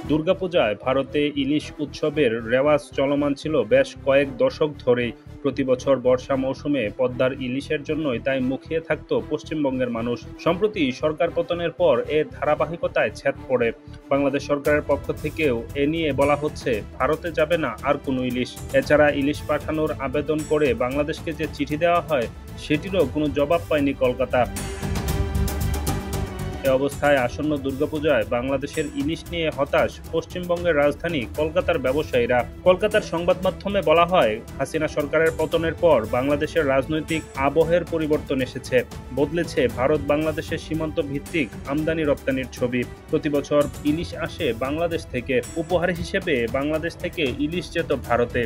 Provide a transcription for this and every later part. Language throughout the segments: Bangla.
দুর্গাপূজায় ভারতে ইলিশ উৎসবের রেওয়াজ চলমান ছিল বেশ কয়েক দশক ধরেই। প্রতি বছর বর্ষা মৌসুমে পদ্মার ইলিশের জন্যই তাই মুখিয়ে থাকত পশ্চিমবঙ্গের মানুষ। সম্প্রতি সরকার পতনের পর এ ধারাবাহিকতায় ছেদ পড়ে। বাংলাদেশ সরকারের পক্ষ থেকেও এ নিয়ে বলা হচ্ছে ভারতে যাবে না আর কোনো ইলিশ। এছাড়া ইলিশ পাঠানোর আবেদন করে বাংলাদেশকে যে চিঠি দেওয়া হয় সেটিরও কোনো জবাব পায়নি কলকাতা। এ অবস্থায় আসন্ন দুর্গাপূজায় বাংলাদেশের ইলিশ নিয়ে হতাশ পশ্চিমবঙ্গের রাজধানী কলকাতার ব্যবসায়ীরা। কলকাতার সংবাদ মাধ্যমে বলা হয়, হাসিনা সরকারের পতনের পর বাংলাদেশের রাজনৈতিক আবহের পরিবর্তন এসেছে। বদলেছে ভারত বাংলাদেশের সীমান্ত ভিত্তিক আমদানি রপ্তানির ছবি। প্রতি বছর ইলিশ আসে বাংলাদেশ থেকে, উপহার হিসেবে বাংলাদেশ থেকে ইলিশ যেত ভারতে।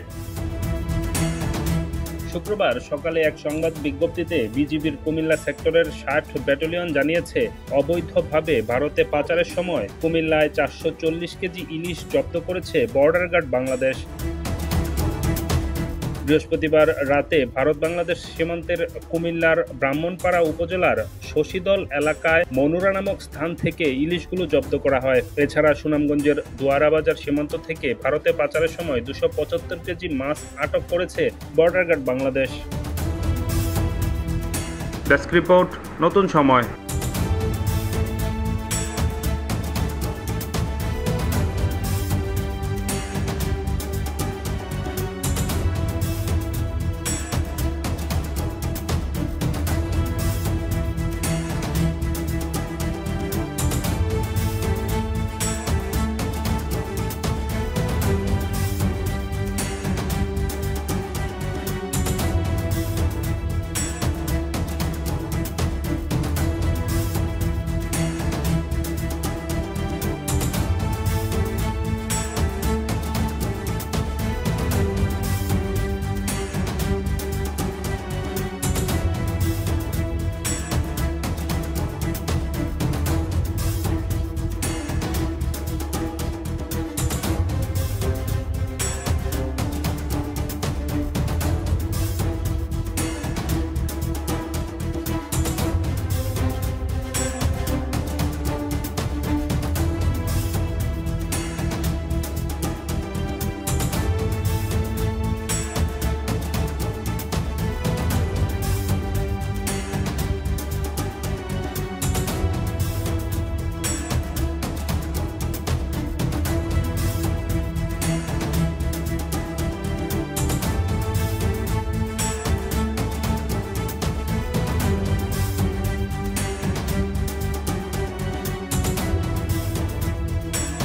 শুক্রবার সকালে এক সংবাদ বিজ্ঞপ্তিতে বিজিবির কুমিল্লা সেক্টরের ৬০ ব্যাটালিয়ন জানিয়েছে, অবৈধভাবে ভারতে পাচারের সময় কুমিল্লায় ৪৪০ কেজি ইলিশ জব্দ করেছে বর্ডার গার্ড বাংলাদেশ। বৃহস্পতিবার রাতে ভারত বাংলাদেশ সীমান্তের কুমিল্লার ব্রাহ্মণপাড়া উপজেলার শশীদল এলাকায় মনুরা নামক স্থান থেকে ইলিশগুলো জব্দ করা হয়। এছাড়া সুনামগঞ্জের দুয়ারাবাজার সীমান্ত থেকে ভারতে পাচারের সময় ২৭৫ কেজি মাছ আটক করেছে border guard Bangladesh. Desk report, Notun সময়।